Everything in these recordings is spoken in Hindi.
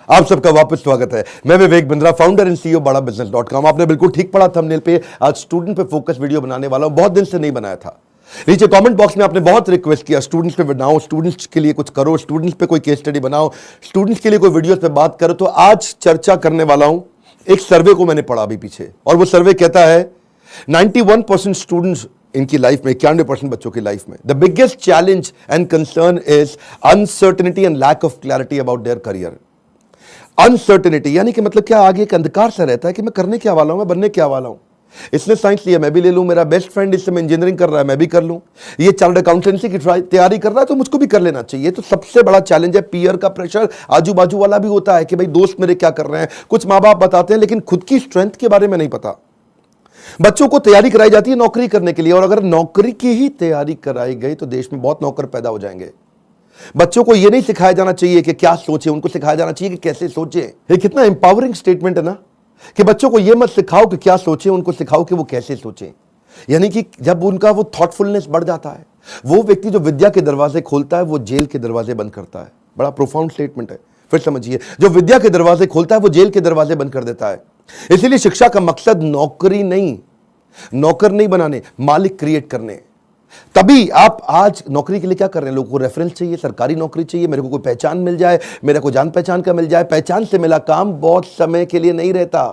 आप सबका वापस स्वागत है। मैं Vivek Bindra, founder and CEO बड़ा बिजनेस.com। आपने बिल्कुल ठीक पढ़ा थंबनेल पे। आज स्टूडेंट पे फोकस वीडियो बनाने वाला हूं, बहुत दिन से नहीं बनाया था। नीचे कमेंट बॉक्स में आपने बहुत रिक्वेस्ट किया स्टूडेंट्स पे बनाओ, स्टूडेंट्स के लिए कुछ करो, स्टूडेंट्स पे कोई केस स्टडी बनाओ, स्टूडेंट्स के लिए कोई वीडियोस पे बात करो। तो आज चर्चा करने वाला हूं एक सर्वे को मैंने पढ़ा अभी पीछे, और वो सर्वे कहता है 91% स्टूडेंट्स इनकी लाइफ में, 91% बच्चों की लाइफ में, the biggest challenge and concern is uncertainty and lack of clarity about their career. Uncertainty यानी कि मतलब क्या, आगे एक अंधकार सा रहता है कि मैं करने क्या वाला हूं, मैं बनने क्या वाला हूं। इसने साइंस लिया, मैं भी ले लूं, मेरा बेस्ट फ्रेंड इस समय इंजीनियरिंग कर रहा है, मैं भी कर लूं, ये चार्टर्ड अकाउंटेंसी की तैयारी कर रहा है तो मुझको भी कर लेना चाहिए। तो सबसे बड़ा चैलेंज है पीयर का प्रेशर। आजू बाजू वाला भी होता है कि भाई दोस्त मेरे क्या कर रहे हैं, कुछ माँ बाप बताते हैं, लेकिन खुद की स्ट्रेंथ के बारे में नहीं पता। बच्चों को तैयारी कराई जाती है नौकरी करने के लिए, और अगर नौकरी की ही तैयारी कराई गई तो देश में बहुत नौकर पैदा हो जाएंगे। बच्चों को यह नहीं सिखाया जाना चाहिए कि क्या सोचे, उनको सिखाया जाना चाहिए कि कैसे सोचे। ये कितना एम्पावरिंग स्टेटमेंट है ना, कि बच्चों को यह मत सिखाओ कि क्या सोचे, उनको सिखाओ कि वो कैसे सोचे। यानी कि जब उनका वो थॉटफुलनेस बढ़ जाता है, वो व्यक्ति जो विद्या के दरवाजे खोलता है वो जेल के दरवाजे बंद करता है। बड़ा प्रोफाउंड स्टेटमेंट है, फिर समझिए। जो विद्या के दरवाजे खोलता है वो जेल के दरवाजे बंद कर देता है। इसीलिए शिक्षा का मकसद नौकरी नहीं, नौकर नहीं बनाने, मालिक क्रिएट करने। तभी आप आज नौकरी के लिए क्या कर रहे हैं, लोगों को रेफरेंस चाहिए, सरकारी नौकरी चाहिए, मेरे को कोई पहचान मिल जाए, मेरा कोई जान पहचान का मिल जाए। पहचान से मिला काम बहुत समय के लिए नहीं रहता।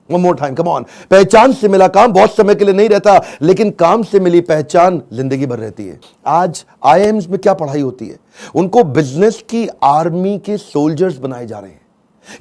One more time, come on. पहचान से मिला काम बहुत समय के लिए नहीं रहता, लेकिन काम से मिली पहचान जिंदगी भर रहती है। आज आईआईएम्स में क्या पढ़ाई होती है, उनको बिजनेस की आर्मी के सोल्जर्स बनाए जा रहे हैं।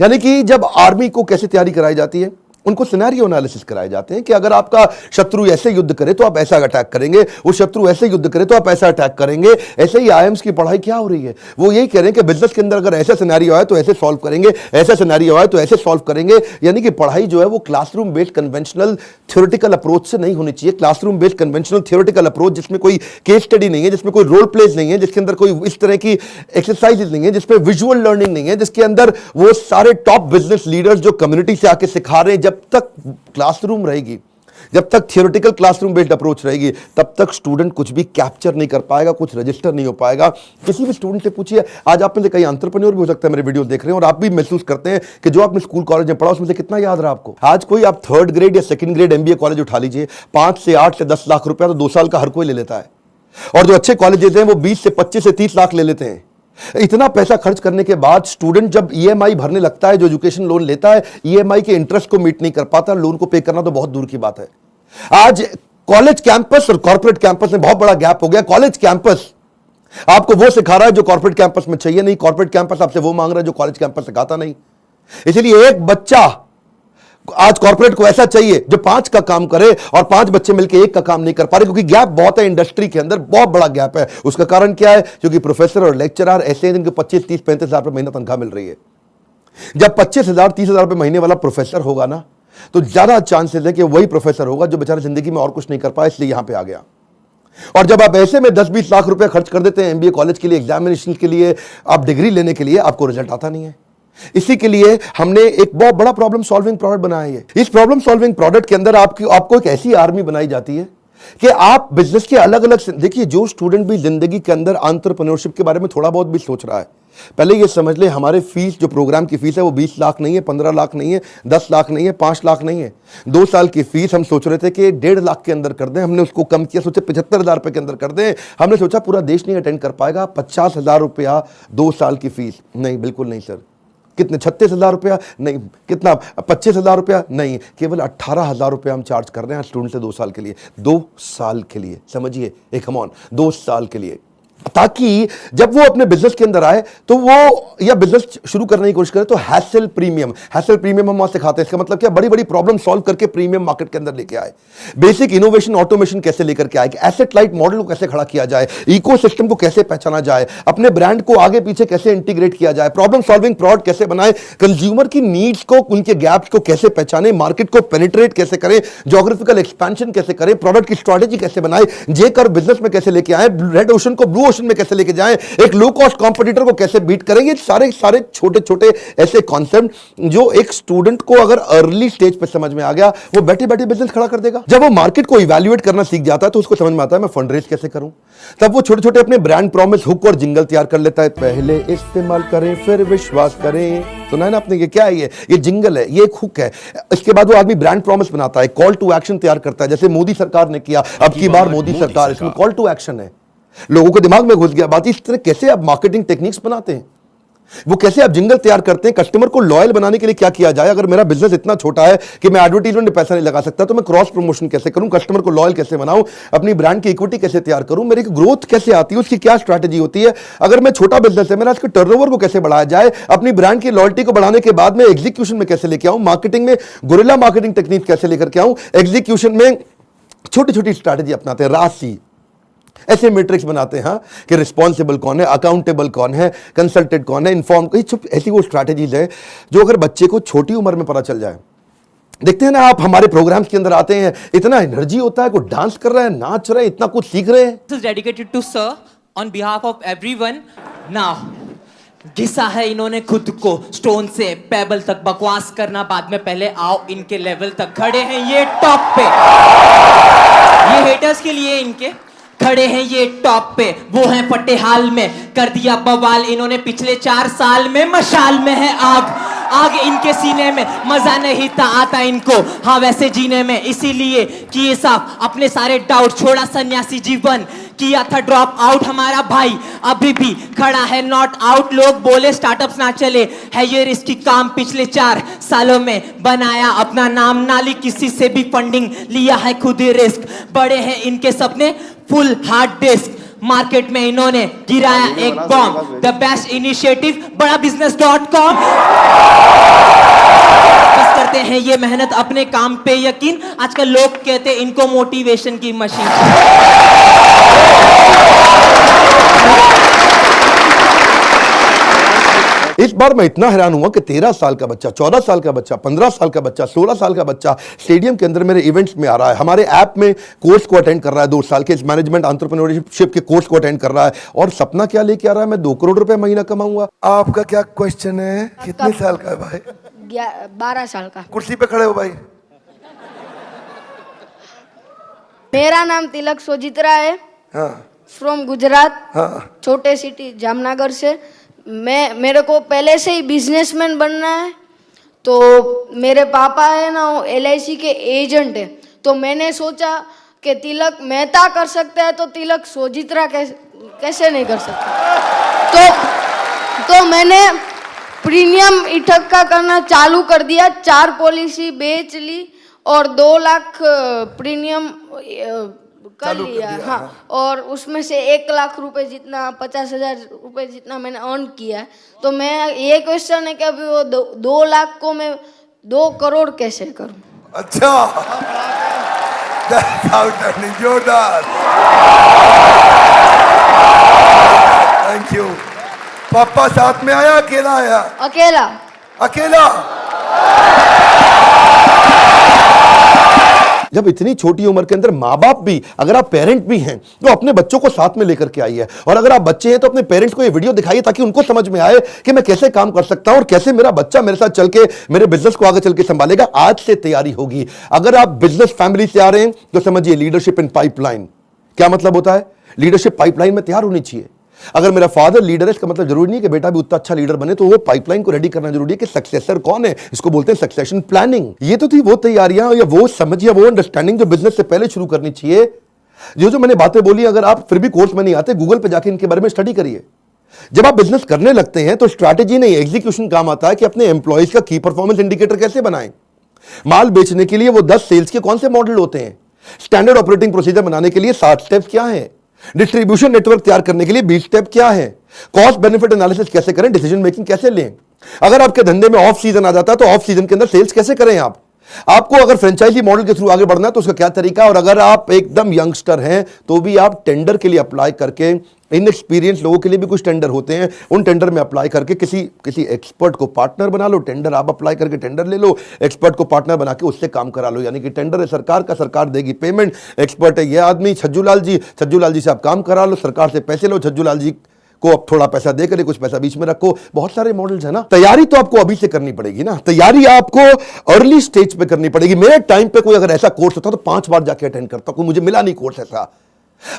यानी कि जब आर्मी को कैसे तैयारी कराई जाती है, उनको सिनेरियो एनालिसिस कराए जाते हैं कि अगर आपका शत्रु ऐसे युद्ध करे तो आप ऐसा अटैक करेंगे, वो शत्रु ऐसे युद्ध करे तो आप ऐसा अटैक करेंगे। ऐसे ही आईएम्स की पढ़ाई क्या हो रही है, वो यही कह रहे हैं कि बिजनेस के अंदर अगर ऐसा सिनेरियो आए तो ऐसे सॉल्व करेंगे, ऐसा सिनेरियो आए तो ऐसे सॉल्व करेंगे। यानी कि पढ़ाई जो है वो classroom based conventional theoretical approach से नहीं होनी चाहिए। Classroom based conventional theoretical approach जिसमें कोई केस स्टडी नहीं है, जिसमें कोई रोल प्लेज नहीं है, जिसके अंदर कोई इस तरह की एक्सरसाइजेज नहीं है, जिसमें विजुअल लर्निंग नहीं है, जिसके अंदर वो सारे टॉप बिजनेस लीडर्स जो कम्युनिटी से आके सिखा रहे हैं। जब तक क्लासरूम रहेगी, जब तक थियोरेटिकल क्लासरूम बेस्ड अप्रोच रहेगी, तब तक स्टूडेंट कुछ भी कैप्चर नहीं कर पाएगा, कुछ रजिस्टर नहीं हो पाएगा। किसी भी स्टूडेंट से पूछिए, आज आप में से कई एंटरप्रेन्योर भी हो सकता है मेरे वीडियो देख रहे हैं, और आप भी महसूस करते हैं कि जो आपने स्कूल कॉलेज में पढ़ा उसमें से कितना याद रहा आपको। आज कोई आप 3rd ग्रेड या 2nd ग्रेड एमबीए कॉलेज उठा लीजिए, 5 से 8 से 10 लाख रुपया तो 2 साल का हर कोई ले लेता है, और जो अच्छे कॉलेज देते हैं वो 20 से 25 से 30 लाख ले लेते हैं। इतना पैसा खर्च करने के बाद स्टूडेंट जब ईएमआई भरने लगता है, जो एजुकेशन लोन लेता है, ईएमआई के इंटरेस्ट को मीट नहीं कर पाता, लोन को पे करना तो बहुत दूर की बात है। आज कॉलेज कैंपस और कॉर्पोरेट कैंपस में बहुत बड़ा गैप हो गया। कॉलेज कैंपस आपको वो सिखा रहा है जो कॉर्पोरेट कैंपस में चाहिए नहीं, कॉर्पोरेट कैंपस आपसे वो मांग रहा है जो कॉलेज कैंपस सिखाता नहीं। इसलिए एक बच्चा आज कॉर्पोरेट को ऐसा चाहिए जो 5 का काम करे, और 5 बच्चे मिलकर 1 का काम नहीं कर पा रहे, क्योंकि गैप बहुत है इंडस्ट्री के अंदर, बहुत बड़ा गैप है। उसका कारण क्या है, क्योंकि प्रोफेसर और लेक्चरर ऐसे हैं जिनको 25, 30, 35 हजार रुपए महीना तनख्वाह मिल रही है। जब 25,000, 30,000 रुपए महीने वाला प्रोफेसर होगा ना, तो ज्यादा चांसेस है कि वही प्रोफेसर होगा जो बेचारा जिंदगी में और कुछ नहीं कर पाया, इसलिए यहां पर आ गया। और जब आप ऐसे में 10-20 लाख रुपए खर्च कर देते हैं एमबीए कॉलेज के लिए, एग्जामिनेशन के लिए, आप डिग्री लेने के लिए, आपको रिजल्ट आता नहीं है। इसी के लिए हमने एक बहुत बड़ा प्रॉब्लम सॉल्विंग प्रोडक्ट बनाया है। इस प्रॉब्लम सॉल्विंग प्रोडक्ट के अंदर आपको एक ऐसी आर्मी बनाई जाती है कि आप बिजनेस के अलग अलग, देखिए जो स्टूडेंट भी जिंदगी के अंदर एंटरप्रेन्योरशिप के बारे में थोड़ा बहुत भी सोच रहा है, पहले ये समझ ले हमारे फीस, जो प्रोग्राम की फीस है वो 20 लाख नहीं है, 15 लाख नहीं है, 10 लाख नहीं है, 5 लाख नहीं है। 2 साल की फीस हम सोच रहे थे कि 1.5 लाख के अंदर कर दें, हमने उसको कम किया, सोचे 75,000 रुपए के अंदर कर दें। हमने सोचा पूरा देश नहीं अटेंड कर पाएगा, 50,000 रुपया 2 साल की फीस। नहीं, बिल्कुल नहीं सर। कितने, 36,000 रुपया? नहीं। कितना, 25,000 रुपया? नहीं। केवल 18,000 रुपया हम चार्ज कर रहे हैं स्टूडेंट से 2 साल के लिए। 2 साल के लिए, समझिए, एक कम ऑन, 2 साल के लिए, ताकि जब वो अपने बिजनेस के अंदर आए तो वो, या बिजनेस शुरू करने की कोशिश करे तो हैसल प्रीमियम हम वहां सिखाते हैं। इसका मतलब क्या, बड़ी बड़ी प्रॉब्लम सॉल्व करके प्रीमियम मार्केट के अंदर लेके आए, बेसिक इनोवेशन ऑटोमेशन कैसे लेकर के आए, एसेट लाइट मॉडल को कैसे खड़ा किया जाए, इकोसिस्टम को कैसे पहचाना जाए, अपने ब्रांड को आगे पीछे कैसे इंटीग्रेट किया जाए, प्रॉब्लम सॉल्विंग प्रोडक्ट कैसे बनाए, कंज्यूमर की नीड्स को, उनके गैप्स को कैसे पहचाने, मार्केट को पेनिट्रेट कैसे करें, ज्योग्राफिकल एक्सपेंशन कैसे करें, प्रोडक्ट की स्ट्रेटेजी कैसे बनाए, जेकर बिजनेस में कैसे लेके आए, रेड ओशन को ब्लू प्रमोशन में कैसे लेके जाएं, एक लो कॉस्ट कॉम्पिटिटर को कैसे बीट करेंगे, सारे सारे छोटे छोटे ऐसे कॉन्सेप्ट जो एक स्टूडेंट को अगर अर्ली स्टेज पे समझ में आ गया, वो बैठे बैठे बिजनेस खड़ा कर देगा। जब वो मार्केट को इवैल्यूएट करना सीख जाता है तो उसको समझ में आता है मैं फंड रेज कैसे करूं। तब वो छोटे छोटे अपने ब्रांड प्रॉमिस, हुक और जिंगल तैयार कर लेता है। पहले इस्तेमाल करें फिर विश्वास करें, सुना है ना आपने? ये क्या है? ये जिंगल है, ये एक हुक है। इसके बाद वो आदमी ब्रांड प्रॉमिस बनाता है, कॉल टू एक्शन तैयार करता है, जैसे मोदी सरकार ने किया, अब की बार मोदी सरकार, इसमें कॉल टू एक्शन है। लोगों के दिमाग में घुस गया बात। इस तरह कैसे आप मार्केटिंग टेक्निक्स बनाते हैं, वो कैसे आप जिंगल तैयार करते हैं, कस्टमर को लॉयल बनाने के लिए क्या किया जाए। अगर मेरा बिजनेस इतना छोटा है कि मैं एडवर्टाइजमेंट में पैसा नहीं लगा सकता, तो मैं क्रॉस प्रमोशन कैसे करूं, कस्टमर को लॉयल कैसे बनाऊं, अपनी ब्रांड की इक्विटी कैसे तैयार करूं, मेरी ग्रोथ कैसे आती है, उसकी क्या स्ट्रैटेजी होती है। अगर मैं छोटा बिजनेस है मेरा, इसके टर्नओवर को कैसे बढ़ाया जाए, अपनी ब्रांड की लॉयल्टी को बढ़ाने के बाद में एग्जीक्यूशन में कैसे लेके आऊं, मार्केटिंग में गुरिल्ला मार्केटिंग टेक्निक कैसे लेकर के आऊं, एग्जीक्यूशन में छोटी छोटी स्ट्रैटेजी अपनाते हैं, राशि ऐसे मैट्रिक्स बनाते हैं कि रिस्पॉन्सिबल कौन है, अकाउंटेबल कौन है, कंसल्टेंट कौन है, इन्फॉर्म। ऐसी वो स्ट्रैटेजीज है जो अगर बच्चे को छोटी उम्र में पता चल जाए। देखते हैं ना आप, हमारे प्रोग्राम्स के अंदर आते हैं, इतना एनर्जी होता है, कोई डांस कर रहा है, नाच रहा है, इतना कुछ सीख रहे हैं। This is dedicated to sir on behalf of everyone. Now, घिसा है इन्होंने खुद को स्टोन से पेबल तक, बकवास करना बाद में, पहले आओ इनके लेवल तक। खड़े हैं ये टॉप पे, ये हेटर्स के लिए इनके खड़े हैं ये टॉप पे, वो हैं फटे हाल में, कर दिया बवाल इन्होंने पिछले 4 साल में। मशाल में है आग, आग इनके सीने में, मजा नहीं था आता इनको हाँ वैसे जीने में, इसीलिए किए साफ अपने सारे डाउट, छोड़ा सन्यासी जीवन, किया था ड्रॉप आउट हमारा भाई, अभी भी खड़ा है नॉट आउट। लोग बोले स्टार्टअप्स ना चले, है ये रिस्की काम, पिछले 4 सालों में बनाया अपना नाम, नाली किसी से भी फंडिंग, लिया है खुद ही रिस्क, बड़े हैं इनके सपने, फुल हार्ड डिस्क, मार्केट में इन्होंने गिराया एक बॉम्ब, द बेस्ट इनिशिएटिव बड़ा business.com। बस करते हैं ये मेहनत अपने काम पे यकीन, आजकल लोग कहते हैं इनको मोटिवेशन की मशीन। इस बार मैं इतना हैरान हुआ कि 13 साल का बच्चा, 14 साल का बच्चा, 15 साल का बच्चा, 16 साल का बच्चा स्टेडियम के अंदर मेरे इवेंट्स में आ रहा है, हमारे ऐप में कोर्स को अटेंड कर रहा है, 2 साल के मैनेजमेंट एंटरप्रेन्योरशिप के कोर्स को अटेंड कर रहा है, और सपना क्या लेके आ रहा है, मैं 2 करोड़ रुपए महीना कमाऊंगा। आपका क्या क्वेश्चन है? कितने साल का है भाई? 12 साल का। कुर्सी पे खड़े हो भाई। मेरा नाम तिलक सोजित्रा है, हाँ, फ्रॉम गुजरात, हाँ, छोटे सिटी जामनगर से। मेरे को पहले से ही बिजनेसमैन बनना है, तो मेरे पापा है ना वो LIC के एजेंट है, तो मैंने सोचा कि तिलक मेहता कर सकता है तो तिलक सोजित्रा कैसे नहीं कर सकता। तो मैंने प्रीमियम इकट्ठा करना चालू कर दिया, 4 पॉलिसी बेच ली और 2 लाख प्रीमियम कर लिया। हाँ, और उसमें से 1 लाख रुपए जितना, 50,000 रुपए जितना मैंने अर्न किया है। तो मैं ये क्वेश्चन है कि अभी वो 2 लाख को मैं 2 करोड़ कैसे करूं? अच्छा, जोरदार, थैंक यू। पापा साथ में आया, अकेला आया? अकेला। अकेला। जब इतनी छोटी उम्र के अंदर माँ बाप भी, अगर आप पेरेंट भी हैं तो अपने बच्चों को साथ में लेकर के आइए, और अगर आप बच्चे हैं तो अपने पेरेंट्स को ये वीडियो दिखाइए ताकि उनको समझ में आए कि मैं कैसे काम कर सकता हूं और कैसे मेरा बच्चा मेरे साथ चल के मेरे बिजनेस को आगे चल के संभालेगा। आज से तैयारी होगी। अगर आप बिजनेस फैमिली से आ रहे हैं तो समझिए लीडरशिप इन पाइपलाइन। क्या मतलब होता है? लीडरशिप पाइपलाइन में तैयार होनी चाहिए। अगर मेरा फादर लीडर है, इसका मतलब जरूरी नहीं कि बेटा भी उतना अच्छा लीडर बने, तो वो पाइपलाइन को रेडी करना जरूरी है कि सक्सेसर कौन है, इसको बोलते हैं सक्सेशन प्लानिंग। ये तो थी वो तैयारियां या वो समझ या वो अंडरस्टैंडिंग जो बिजनेस से पहले शुरू करनी चाहिए। जो मैंने बातें बोली, अगर आप फिर भी कोर्स में नहीं आते, गूगल पे जाके इनके बारे में स्टडी करिए। जब आप बिजनेस करने लगते हैं तो स्ट्रैटेजी नहीं, एग्जीक्यूशन काम आता है कि अपने एम्प्लॉयज का की परफॉर्मेंस इंडिकेटर कैसे बनाएं। माल बेचने के लिए वो 10 सेल्स के कौन से मॉडल होते हैं, स्टैंडर्ड ऑपरेटिंग प्रोसीजर बनाने के लिए 7 स्टेप्स क्या है, डिस्ट्रीब्यूशन नेटवर्क तैयार करने के लिए 20 स्टेप क्या है, कॉस्ट बेनिफिट एनालिसिस कैसे करें, डिसीजन मेकिंग कैसे लें। अगर आपके धंधे में ऑफ सीजन आ जाता है तो ऑफ सीजन के अंदर सेल्स कैसे करें आप, आपको अगर फ्रेंचाइजी मॉडल के थ्रू आगे बढ़ना है तो उसका क्या तरीका है, और अगर आप एकदम यंगस्टर हैं तो भी आप टेंडर के लिए अप्लाई करके, इनएक्सपीरियंस लोगों के लिए भी कुछ टेंडर होते हैं, उन टेंडर में अप्लाई करके किसी एक्सपर्ट को पार्टनर बना लो। टेंडर आप अप्लाई करके टेंडर ले लो, एक्सपर्ट को पार्टनर बना के उससे काम करा लो। यानी कि टेंडर है सरकार का, सरकार देगी पेमेंट, एक्सपर्ट है ये आदमी छज्जू लाल जी से आप काम करा लो, सरकार से पैसे लो, छज्जू लाल जी को अब थोड़ा पैसा दे करे, कुछ पैसा बीच में रखो। बहुत सारे मॉडल्स है ना। तैयारी तो आपको अभी से करनी पड़ेगी ना, तैयारी आपको अर्ली स्टेज पे करनी पड़ेगी। मेरे टाइम पे कोई अगर ऐसा कोर्स होता तो 5 बार जाके अटेंड करता, कोई मुझे मिला नहीं कोर्स ऐसा।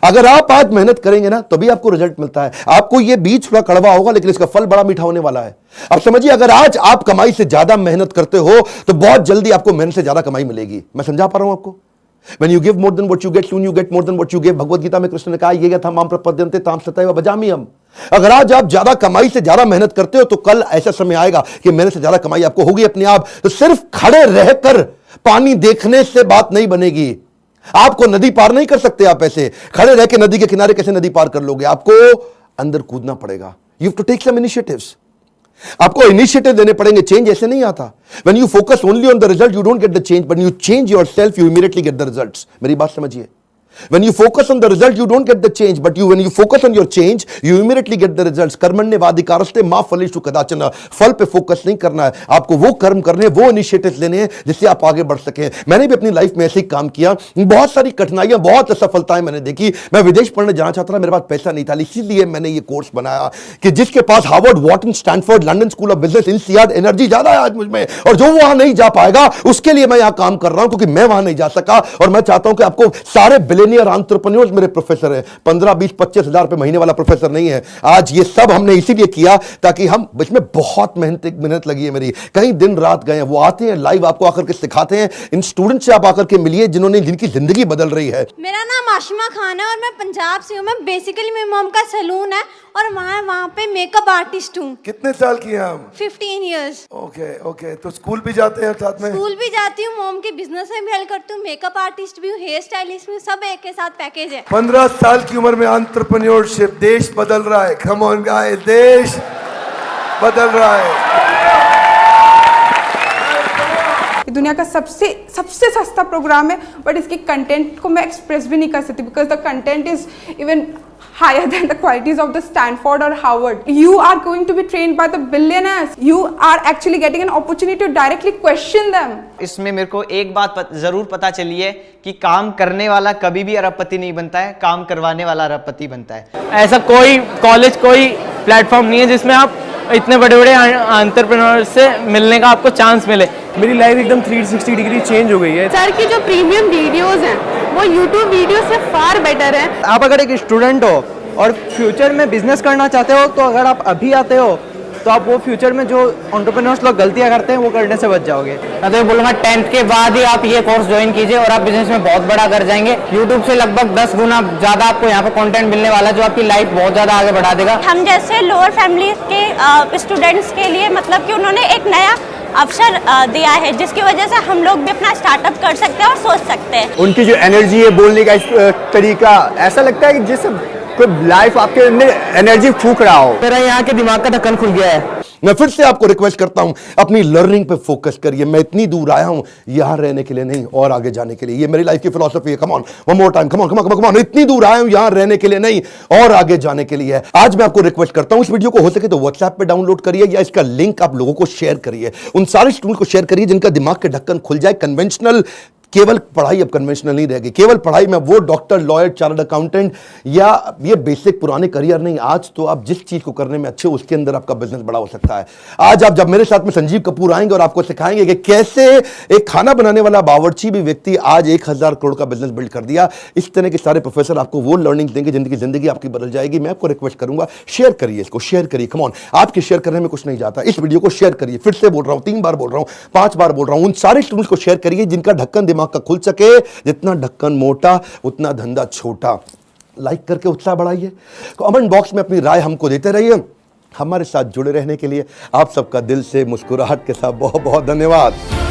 अगर आप आज मेहनत करेंगे ना तभी आपको रिजल्ट मिलता है। आपको ये बीज थोड़ा कड़वा होगा लेकिन इसका फल बड़ा मीठा होने वाला है। अब समझिए, अगर आज आप कमाई से ज्यादा मेहनत करते हो तो बहुत जल्दी आपको मेहनत से ज्यादा कमाई मिलेगी। मैं समझा पा रहा हूं आपको? When you give more than what you get, soon you get more than what you give। Bhagavad Gita में कृष्ण ने कहा, ये यथा माम प्रपद्यन्ते ताम सतैव भजाम्यहम्। अगर आज आप ज्यादा कमाई से ज्यादा मेहनत करते हो तो कल ऐसा समय आएगा कि मेहनत से ज्यादा कमाई आपको होगी अपने आप। तो सिर्फ खड़े रहकर पानी देखने से बात नहीं बनेगी। आपको नदी पार नहीं कर सकते आप ऐसे खड़े रह के। नदी के किनारे कैसे नदी पार कर लोगे? आपको अंदर कूदना पड़ेगा। You have to take some initiatives. आपको इनिशिएटिव देने पड़ेंगे। चेंज ऐसे नहीं आता। When you focus only on the result, you don't get the change, but you change yourself, you immediately get the results. मेरी बात समझिए। When you focus on the result, you don't get the change, but when you focus on your change, you immediately get the results। कर्मण्येवाधिकारस्ते मा फलेषु कदाचन। फल पे फोकस नहीं करना है आपको, वो कर्म करने, वो इनिशिएटिव लेने हैं जिससे आप आगे बढ़ सकें। मैंने भी अपनी लाइफ में ऐसे ही काम किया, बहुत सारी कठिनाइयां, बहुत असफलताएं मैंने देखी। मैं विदेश पढ़ने जाना चाहता था, मेरे पास पैसा नहीं था, इसीलिए मैंने ये कोर्स बनाया कि जिसके पास Harvard, Wharton, Stanford, London school of business, INSEAD energy ज्यादा है आज मुझ में, और जो वहां नहीं जा पाएगा उसके लिए मैं यहां काम कर रहा हूं, क्योंकि मैं वहां नहीं जा सका। और मैं चाहता हूं कि आपको सारे बिलियनियर एंटरप्रेन्योर्स मेरे प्रोफेसर हैं। 15, 20, 25 हजार रुपए महीने वाला प्रोफेसर नहीं है। आज ये सब हमने इसीलिए किया ताकि हम, इसमें बहुत मेहनत लगी है मेरी, कई दिन रात गए हैं। वो आते हैं लाइव, आपको आकर के सिखाते हैं। इन स्टूडेंट से आप आकर के मिलिए जिनकी जिंदगी बदल रही है। मेरा नाम आशिमा खान है और मैं पंजाब से हूँ। मैं बेसिकली मेरी मॉम का सैलून है और वहाँ पे मेकअप आर्टिस्ट हूँ। कितने साल की हैं हम? 15 इयर्स। ओके। तो स्कूल भी जाते हैं साथ में? स्कूल भी जाती हूँ, मॉम के बिजनेस में भी हेल्प करती हूँ, मेकअप आर्टिस्ट भी हूँ, हेयर स्टाइलिस्ट भी हूँ, सब एक के साथ पैकेज है। 15 साल की उम्र में एंटरप्रेन्योरशिप, देश बदल रहा है। कम ऑन गाइस, देश बदल रहा है। दुनिया का सबसे सस्ता प्रोग्राम है, बट इसकी कंटेंट को मैं एक्सप्रेस भी नहीं कर सकती because the content is even higher than the qualities of the Stanford or Harvard. You are going to be trained by the billionaires. You are actually getting an opportunity to directly question them. इसमें मेरे को एक बात जरूर पता चली है कि काम करने वाला कभी भी अरबपति नहीं बनता है, काम करवाने वाला अरबपति बनता है। ऐसा कोई कॉलेज, कोई प्लेटफॉर्म नहीं है जिसमें आप इतने बड़े बड़े एंटरप्रेन्योर से मिलने का आपको चांस मिले। मेरी लाइफ एकदम 360 डिग्री चेंज हो गई है। सर की जो प्रीमियम वीडियोस हैं वो यूट्यूब वीडियो से फार बेटर है। आप अगर एक स्टूडेंट हो और फ्यूचर में बिजनेस करना चाहते हो तो अगर आप अभी आते हो तो आप वो फ्यूचर में जो एंटरप्रेन्योर्स लोग गलतियां करते हैं वो करने से बच जाओगे। मैं तो बोलूँगा 10th के बाद ही आप ये कोर्स ज्वाइन कीजिए और आप बिजनेस में बहुत बड़ा कर जाएंगे। यूट्यूब से लगभग 10 गुना ज़्यादा आपको यहाँ पे कंटेंट मिलने वाला है जो आपकी लाइफ बहुत ज़्यादा आगे बढ़ा देगा। हम जैसे लोअर फैमिली के स्टूडेंट्स के लिए मतलब कि उन्होंने एक नया अवसर दिया है जिसकी वजह से हम लोग भी अपना स्टार्टअप कर सकते हैं और सोच सकते हैं। उनकी जो एनर्जी है, बोलने का तरीका, ऐसा लगता है कि जैसे कोई लाइफ आपके अंदर एनर्जी फूंक रहा हो। मेरा यहाँ के दिमाग का ढक्कन खुल गया है। मैं फिर से आपको रिक्वेस्ट करता हूं, अपनी लर्निंग पे फोकस करिए। मैं इतनी दूर आया हूं यहां रहने के लिए नहीं, और आगे जाने के लिए। ये मेरी लाइफ की फिलॉसफी है। Come on, one more time, come on. इतनी दूर आया हूं यहां रहने के लिए नहीं, और आगे जाने के लिए है। आज मैं आपको रिक्वेस्ट करता हूं, इस वीडियो को हो सके तो व्हाट्सएप पे डाउनलोड करिए या इसका लिंक आप लोगों को शेयर करिए। उन सारे स्टूडेंट को शेयर करिए जिनका दिमाग के ढक्कन खुल जाए। कन्वेंशनल केवल पढ़ाई अब कन्वेंशनल नहीं रहेगी। केवल पढ़ाई में वो डॉक्टर, लॉयर, चार्टर्ड अकाउंटेंट या ये बेसिक पुराने करियर नहीं। आज तो आप जिस चीज को करने में अच्छे, उसके अंदर आपका बिजनेस बड़ा हो सकता है। आज आप जब मेरे साथ में संजीव कपूर आएंगे और आपको सिखाएंगे कि कैसे एक खाना बनाने वाला बावर्ची भी व्यक्ति आज 1000 करोड़ का बिजनेस बिल्ड कर दिया। इस तरह के सारे प्रोफेसर आपको वो लर्निंग देंगे जिंदगी आपकी बदल जाएगी। मैं आपको रिक्वेस्ट करूंगा, शेयर करिए इसको, शेयर करिए। कम ऑन, आपके शेयर करने में कुछ नहीं जाता। इस वीडियो को शेयर करिए। फिर से बोल रहा हूं, 3 बार बोल रहा हूं, 5 बार बोल रहा हूं। उन सारे स्टूडेंट्स को शेयर करिए जिनका ढक्कन दिमाग का खुल सके। जितना ढक्कन मोटा उतना धंधा छोटा। लाइक करके उत्साह बढ़ाइए। कमेंट बॉक्स में अपनी राय हमको देते रहिए। हमारे साथ जुड़े रहने के लिए आप सबका दिल से मुस्कुराहट के साथ बहुत बहुत धन्यवाद।